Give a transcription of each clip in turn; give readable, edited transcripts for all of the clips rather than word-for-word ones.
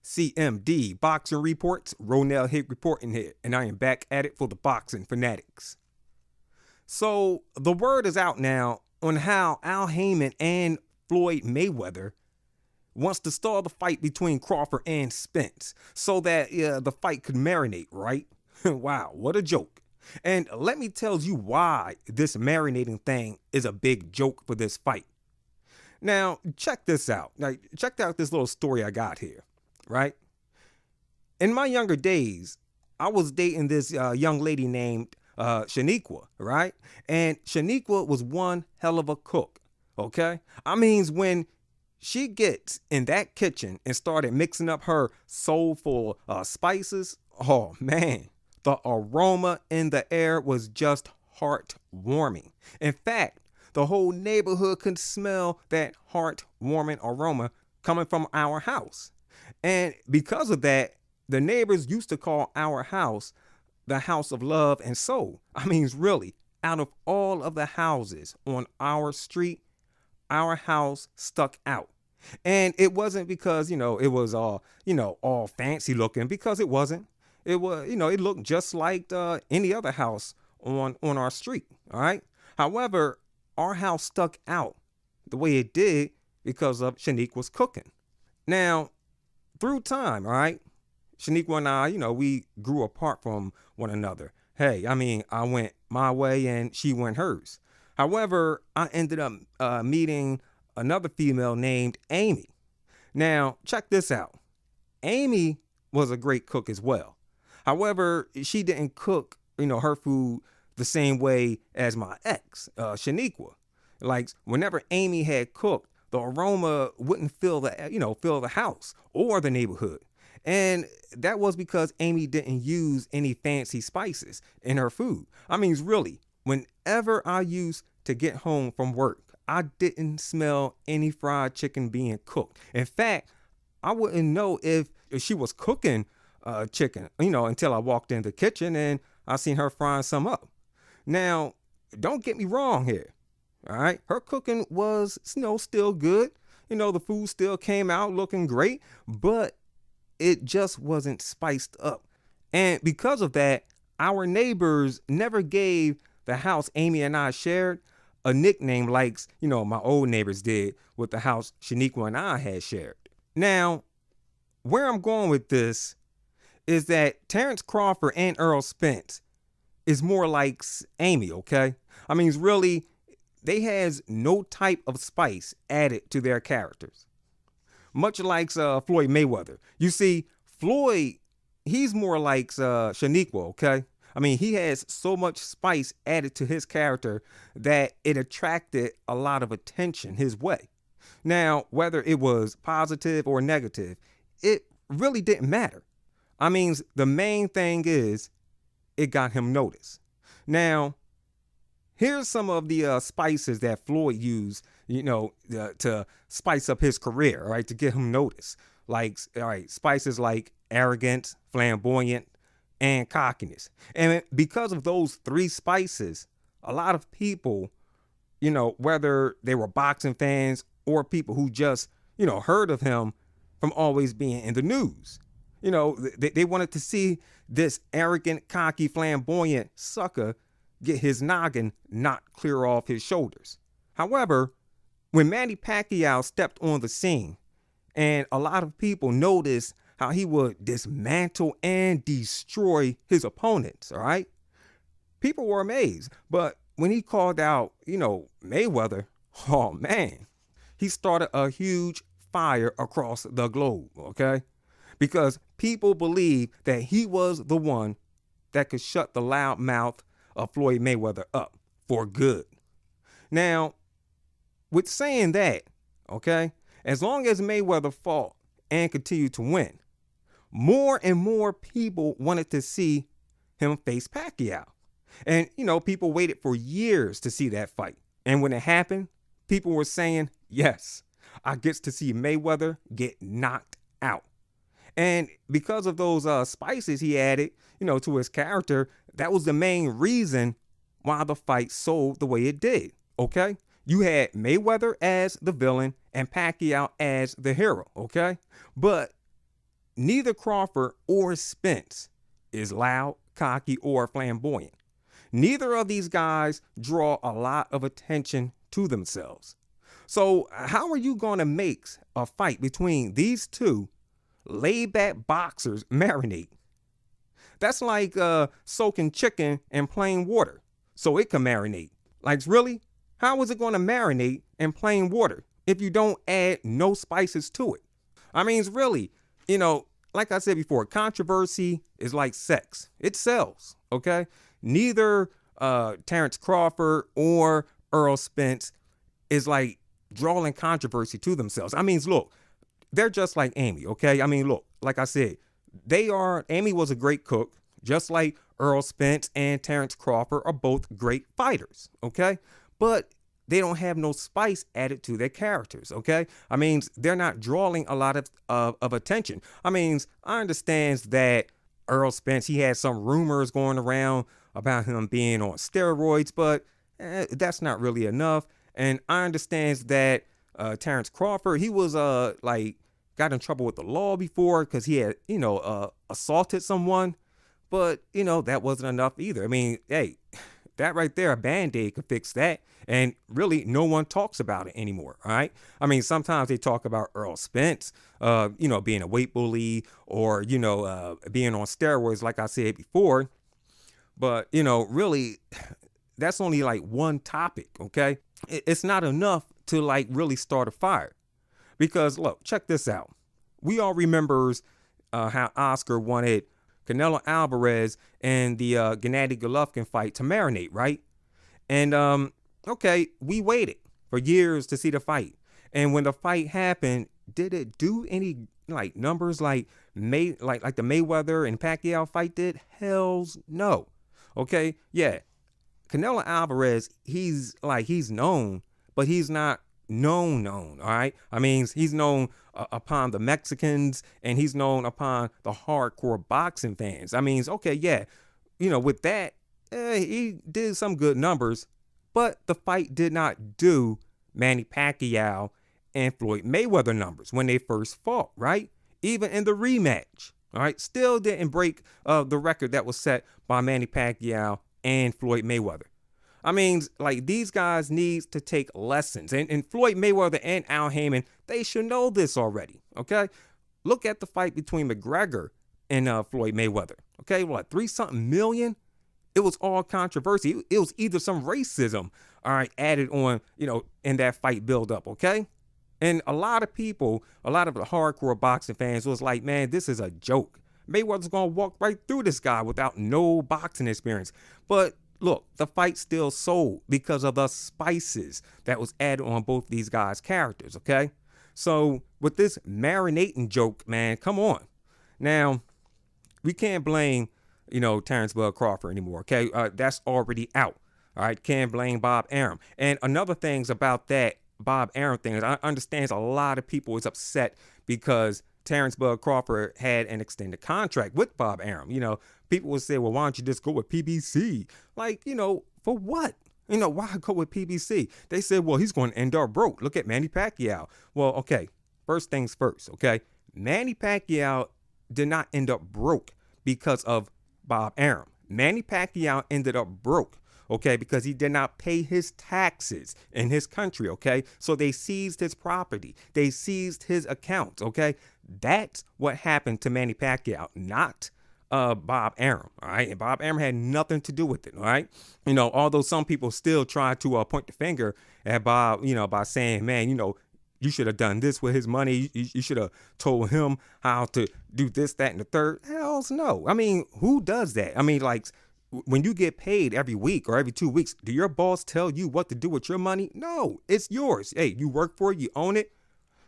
CMD Boxing Reports, Ronell Hit reporting here, and I am back at it for the boxing fanatics. So, the word is out now on how Al Heyman and Floyd Mayweather wants to stall the fight between Crawford and Spence so that the fight could marinate, right? Wow, what a joke. And let me tell you why this marinating thing is a big joke for this fight. Now, check this out. Check out this little story I got here, right? In my younger days, I was dating this young lady named Shaniqua, right? And Shaniqua was one hell of a cook, okay? I mean, when she gets in that kitchen and started mixing up her soulful spices, oh man, the aroma in the air was just heartwarming. In fact, the whole neighborhood could smell that heartwarming aroma coming from our house. And because of that, the neighbors used to call our house the house of love and soul. I mean, really, out of all of the houses on our street, our house stuck out. And it wasn't because, it was all fancy looking, because it wasn't. It was, it looked just like any other house on our street. All right. However, our house stuck out the way it did because of Shaniqua's cooking. Now, through time, all right, Shaniqua and I, we grew apart from one another. Hey, I mean, I went my way and she went hers. However, I ended up meeting another female named Amy. Now, check this out. Amy was a great cook as well. However, she didn't cook, her food the same way as my ex, Shaniqua. Like, whenever Amy had cooked, the aroma wouldn't fill the house or the neighborhood. And that was because Amy didn't use any fancy spices in her food. I mean, really, whenever I used to get home from work, I didn't smell any fried chicken being cooked. In fact, I wouldn't know if she was cooking chicken, until I walked in the kitchen and I seen her frying some up. Now, don't get me wrong here. All right. Her cooking was, still good. The food still came out looking great, but it just wasn't spiced up. And because of that, our neighbors never gave the house Amy and I shared a nickname like, my old neighbors did with the house Shaniqua and I had shared. Now, where I'm going with this is that Terrence Crawford and Earl Spence is more like Amy, okay? I mean, really, they has no type of spice added to their characters. Much like Floyd Mayweather. You see, Floyd, he's more like Shaniqua, okay? I mean, he has so much spice added to his character that it attracted a lot of attention his way. Now, whether it was positive or negative, it really didn't matter. I mean, the main thing is it got him noticed. Now, here's some of the spices that Floyd used, to spice up his career, all right, to get him noticed. Like, all right, spices like arrogance, flamboyant, and cockiness. And because of those three spices, a lot of people, whether they were boxing fans or people who just, heard of him from always being in the news, they wanted to see this arrogant, cocky, flamboyant sucker get his noggin knocked clear off his shoulders. However, when Manny Pacquiao stepped on the scene and a lot of people noticed how he would dismantle and destroy his opponents, all right? People were amazed. But when he called out, Mayweather, oh man, he started a huge fire across the globe, okay? Because people believed that he was the one that could shut the loud mouth of Floyd Mayweather up for good. Now, with saying that, okay, as long as Mayweather fought and continued to win, more and more people wanted to see him face Pacquiao. And, people waited for years to see that fight. And when it happened, people were saying, yes, I get to see Mayweather get knocked out. And because of those spices he added, to his character, that was the main reason why the fight sold the way it did, okay? You had Mayweather as the villain and Pacquiao as the hero, okay? But neither Crawford or Spence is loud, cocky, or flamboyant. Neither of these guys draw a lot of attention to themselves. So, how are you going to make a fight between these two laid back boxers marinate? That's like soaking chicken in plain water so it can marinate. Like, really? How is it going to marinate in plain water if you don't add no spices to it? I mean, it's really, like I said before, controversy is like sex. It sells, okay? Neither Terrence Crawford or Earl Spence is like drawing controversy to themselves. I mean, look, they're just like Amy, okay? I mean, look, like I said, Amy was a great cook, just like Earl Spence and Terrence Crawford are both great fighters, okay? But they don't have no spice added to their characters, okay? I mean, they're not drawing a lot of attention. I mean, I understand that Earl Spence, he had some rumors going around about him being on steroids, but that's not really enough. And I understand that Terrence Crawford, he was got in trouble with the law before because he had, assaulted someone. But, that wasn't enough either. I mean, hey, that right there, a Band-Aid could fix that. And really, no one talks about it anymore, all right? I mean, sometimes they talk about Earl Spence, being a weight bully or, being on steroids, like I said before. But, really, that's only like one topic, okay? It's not enough to like really start a fire. Because, look, check this out. We all remembers how Oscar wanted Canelo Alvarez and the Gennady Golovkin fight to marinate, right? And, okay, we waited for years to see the fight. And when the fight happened, did it do any like numbers like the Mayweather and Pacquiao fight did? Hells no. Okay, yeah. Canelo Alvarez, he's known, but he's not known, all right? I mean, he's known upon the Mexicans and he's known upon the hardcore boxing fans. I mean, okay, yeah, with that, he did some good numbers, but the fight did not do Manny Pacquiao and Floyd Mayweather numbers when they first fought, right? Even in the rematch, all right? Still didn't break the record that was set by Manny Pacquiao and Floyd Mayweather. I mean, like, these guys need to take lessons. And Floyd Mayweather and Al Haymon, they should know this already, okay? Look at the fight between McGregor and Floyd Mayweather, okay? What, 3-something million? It was all controversy. It was either some racism, all right, added on, in that fight buildup, okay? And a lot of people, a lot of the hardcore boxing fans was like, man, this is a joke. Mayweather's going to walk right through this guy without no boxing experience. But look, the fight still sold because of the spices that was added on both these guys' characters, okay? So with this marinating joke, man, come on. Now, we can't blame, Terrence Bud Crawford anymore, okay? That's already out, all right? Can't blame Bob Arum. And another things about that Bob Arum thing is I understand a lot of people is upset because Terrence Bud Crawford had an extended contract with Bob Arum. People would say, well, why don't you just go with PBC? Like, for what? Why go with PBC? They said, well, he's going to end up broke. Look at Manny Pacquiao. Well, okay, first things first, okay? Manny Pacquiao did not end up broke because of Bob Arum. Manny Pacquiao ended up broke, okay, because he did not pay his taxes in his country, okay? So they seized his property. They seized his accounts, okay? That's what happened to Manny Pacquiao, not Bob Arum, all right? And Bob Arum had nothing to do with it, all right? Although some people still try to point the finger at Bob, by saying, man, you should have done this with his money. You should have told him how to do this, that, and the third. Hells no. I mean, who does that? I mean, like, when you get paid every week or every 2 weeks, do your boss tell you what to do with your money? No, it's yours. Hey, you work for it, you own it,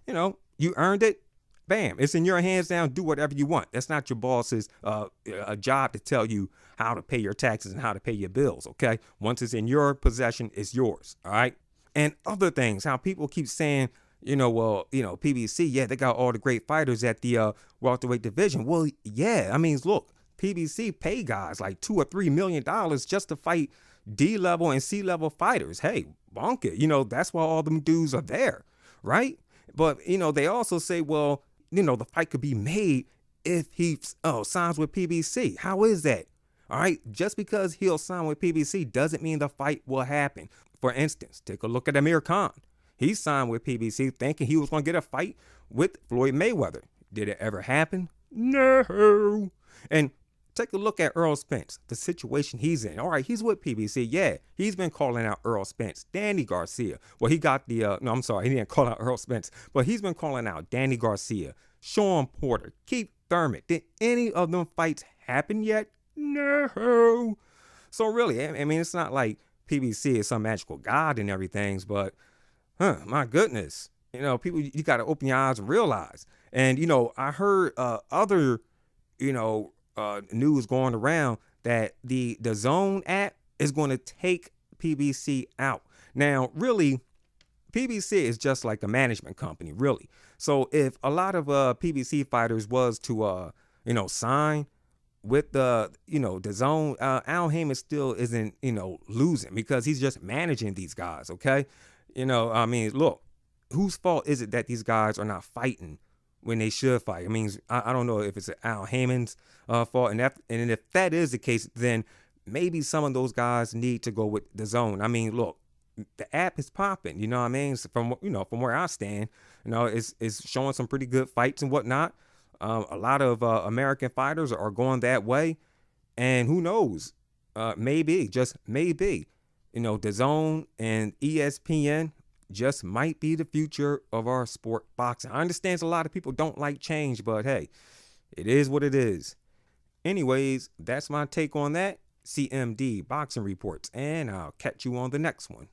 you earned it. Bam, it's in your hands now. Do whatever you want. That's not your boss's a job to tell you how to pay your taxes and how to pay your bills, okay? Once it's in your possession, it's yours, all right? And other things, how people keep saying, PBC, yeah, they got all the great fighters at the welterweight division. Well, yeah, I mean, look, PBC pay guys like $2 or $3 million just to fight D-level and C-level fighters. Hey, bonk it. That's why all them dudes are there, right? But, they also say, well, the fight could be made if he signs with PBC. How is that? All right, just because he'll sign with PBC doesn't mean the fight will happen. For instance, take a look at Amir Khan. He signed with PBC thinking he was going to get a fight with Floyd Mayweather. Did it ever happen? No. And take a look at Earl Spence, the situation he's in. All right, he's with PBC. Yeah, he's been calling out Earl Spence, Danny Garcia. Well, he got the, no, I'm sorry, he didn't call out Earl Spence, but he's been calling out Danny Garcia, Sean Porter, Keith Thurman. Did any of them fights happen yet? No. So really, I mean, it's not like PBC is some magical god and everything, but, my goodness, people, you got to open your eyes and realize. And, I heard other, news going around that the Zone app is going to take PBC out. Now, really, PBC is just like a management company, really. So if a lot of PBC fighters was to, sign with the Zone, Al Heyman still isn't, losing because he's just managing these guys, okay? I mean, look, whose fault is it that these guys are not fighting when they should fight? I mean, I don't know if it's Al Heyman's fault, and if that is the case, then maybe some of those guys need to go with the Zone. I mean, look, the app is popping, you know what I mean? So from where I stand, it's showing some pretty good fights and whatnot. A lot of American fighters are going that way, and who knows? Maybe, just maybe, the Zone and ESPN just might be the future of our sport, boxing. I understand a lot of people don't like change, but hey, it is what it is. Anyways, that's my take on that. CMD Boxing Reports, and I'll catch you on the next one.